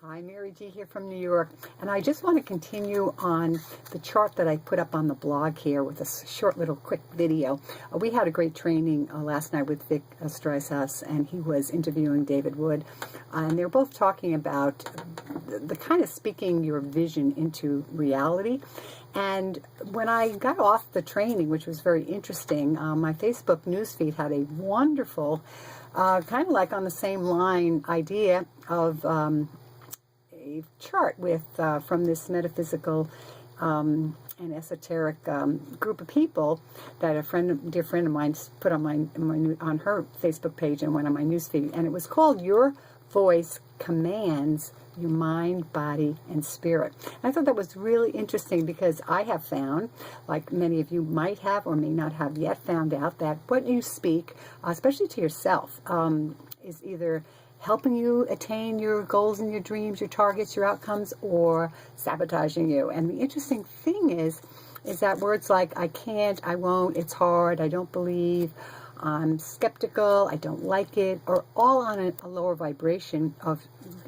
Hi, Mary G here from New York, and I just want to continue on the chart that I put up on the blog here with a short little quick video. We had a great training last night with Vic Streishaus, and he was interviewing David Wood, and they were both talking about the kind of speaking your vision into reality. And when I got off the training, which was very interesting, my Facebook newsfeed had a wonderful, kind of like on the same line idea of a chart with from this metaphysical and esoteric group of people that dear friend of mine put on on her Facebook page and went on my newsfeed, and it was called "Your Voice Commands Your Mind, Body, and Spirit." And I thought that was really interesting because I have found, like many of you might have or may not have yet found out, that what you speak, especially to yourself, is either helping you attain your goals and your dreams, your targets, your outcomes, or sabotaging you. And the interesting thing is that words like I can't, I won't, it's hard, I don't believe, I'm skeptical, I don't like it, are all on a lower vibration of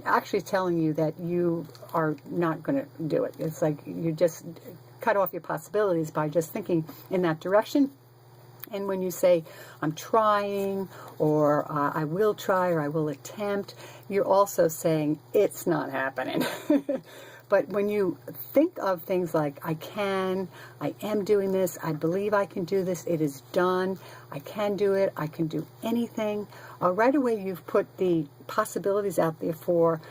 actually telling you that you are not going to do it. It's like you just cut off your possibilities by just thinking in that direction. And when you say, I'm trying, or I will try, or I will attempt, you're also saying, it's not happening. But when you think of things like, I can, I am doing this, I believe I can do this, it is done, I can do it, I can do anything, right away you've put the possibilities out there for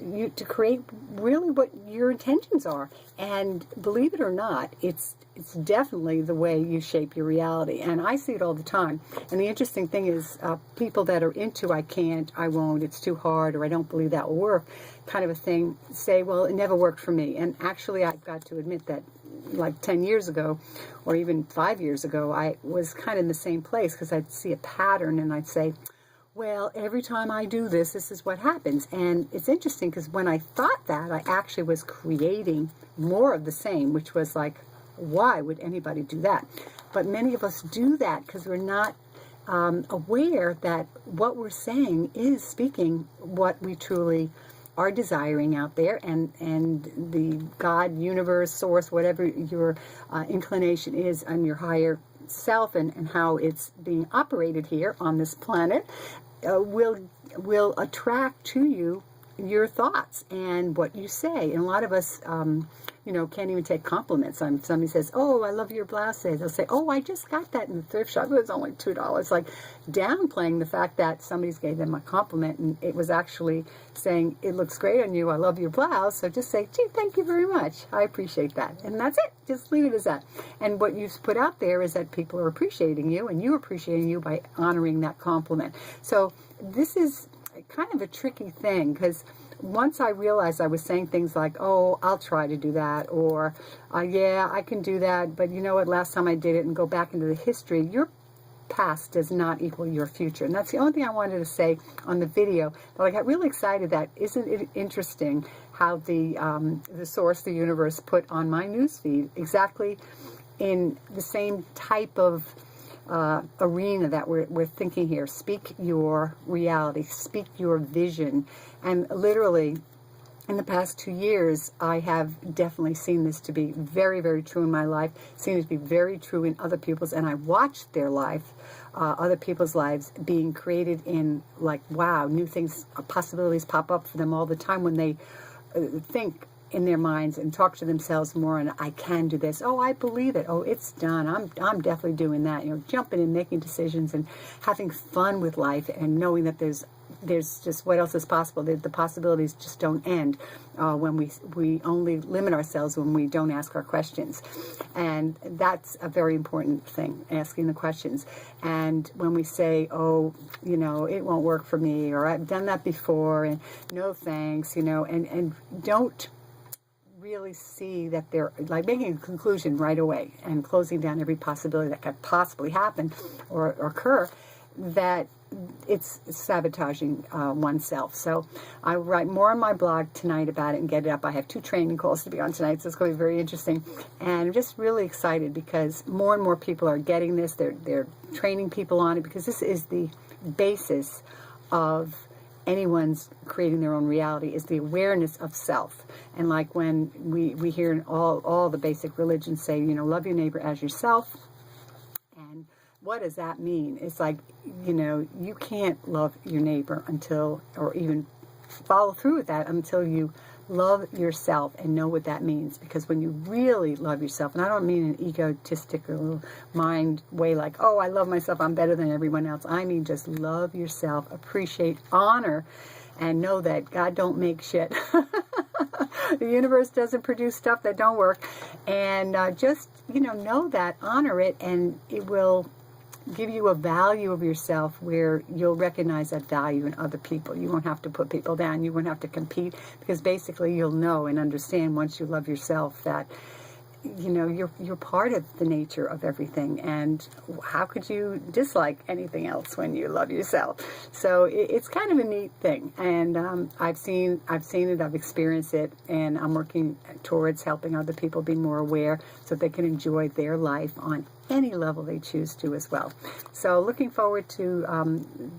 you to create really what your intentions are. And believe it or not, it's definitely the way you shape your reality. And I see it all the time. And the interesting thing is people that are into I can't, I won't, it's too hard, or I don't believe that will work kind of a thing say, well, it never worked for me. And actually I've got to admit that like 10 years ago or even 5 years ago, I was kind of in the same place because I'd see a pattern and I'd say, well, every time I do this, this is what happens. And it's interesting because when I thought that, I actually was creating more of the same, which was like, why would anybody do that? But many of us do that because we're not aware that what we're saying is speaking what we truly are desiring out there, and the God, universe, source, whatever your inclination is on your higher self and how it's being operated here on this planet will attract to you your thoughts and what you say. And a lot of us can't even take compliments. Somebody says, oh, I love your blouse. They'll say, oh, I just got that in the thrift shop. It was only $2. Like downplaying the fact that somebody gave them a compliment and it was actually saying, it looks great on you. I love your blouse. So just say, gee, thank you very much. I appreciate that. And that's it. Just leave it as that. And what you've put out there is that people are appreciating you and you appreciating you by honoring that compliment. So this is kind of a tricky thing because once I realized I was saying things like, oh, I'll try to do that, or yeah, I can do that, but you know what, last time I did it, and go back into the history, your past does not equal your future. And that's the only thing I wanted to say on the video. But I got really excited that, isn't it interesting how the source, the universe, put on my newsfeed exactly in the same type of arena that we're thinking here. Speak your reality, speak your vision. And literally, in the past 2 years, I have definitely seen this to be very, very true in my life, seen it to be very true in other people's, and I watched their life, other people's lives being created in, like, wow, new things, possibilities pop up for them all the time when they think in their minds and talk to themselves more, and I can do this. Oh, I believe it. Oh, it's done. I'm definitely doing that. Jumping and making decisions and having fun with life and knowing that there's just what else is possible. The possibilities just don't end when we only limit ourselves when we don't ask our questions. And that's a very important thing, asking the questions. And when we say, oh, it won't work for me, or I've done that before, and no thanks, and don't really see that they're like making a conclusion right away and closing down every possibility that could possibly happen or occur, that it's sabotaging oneself. So I write more on my blog tonight about it and get it up. I have 2 training calls to be on tonight, so it's going to be very interesting. And I'm just really excited because more and more people are getting this. They're training people on it because this is the basis of anyone's creating their own reality, is the awareness of self. And like when we hear in all the basic religions say, love your neighbor as yourself. And what does that mean? It's like, you can't love your neighbor until, or even follow through with that until you love yourself and know what that means. Because when you really love yourself, and I don't mean an egotistical mind way like, oh, I love myself, I'm better than everyone else. I mean just love yourself, appreciate, honor, and know that God don't make shit. The universe doesn't produce stuff that don't work. And just, know that, honor it, and it will give you a value of yourself where you'll recognize that value in other people. You won't have to put people down. You won't have to compete, because basically you'll know and understand once you love yourself that you're part of the nature of everything, and how could you dislike anything else when you love yourself? So it's kind of a neat thing, and I've seen it, I've experienced it, and I'm working towards helping other people be more aware so they can enjoy their life on any level they choose to as well. So looking forward to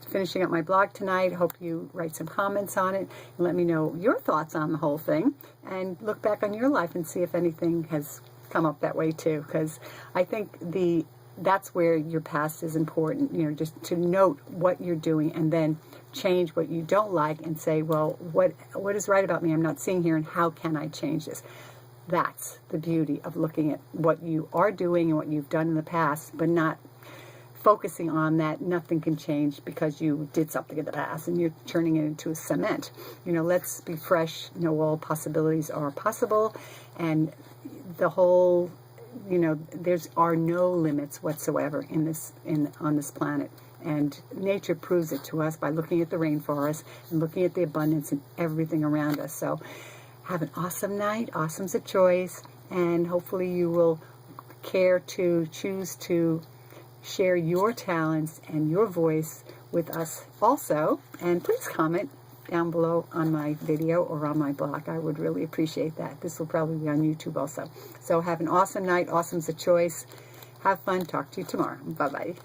finishing up my blog tonight. Hope you write some comments on it and let me know your thoughts on the whole thing, and look back on your life and see if anything has come up that way too, because I think that's where your past is important, just to note what you're doing and then change what you don't like and say, well, what is right about me I'm not seeing here, and how can I change this? That's the beauty of looking at what you are doing and what you've done in the past, but not focusing on that nothing can change because you did something in the past and you're turning it into a cement. Let's be fresh, know all possibilities are possible, and the whole, there are no limits whatsoever on this planet. And nature proves it to us by looking at the rainforest and looking at the abundance and everything around us. So have an awesome night. Awesome's a choice. And hopefully you will care to choose to share your talents and your voice with us also. And please comment down below on my video or on my blog. I would really appreciate that. This will probably be on YouTube also. So have an awesome night. Awesome's a choice. Have fun. Talk to you tomorrow. Bye-bye.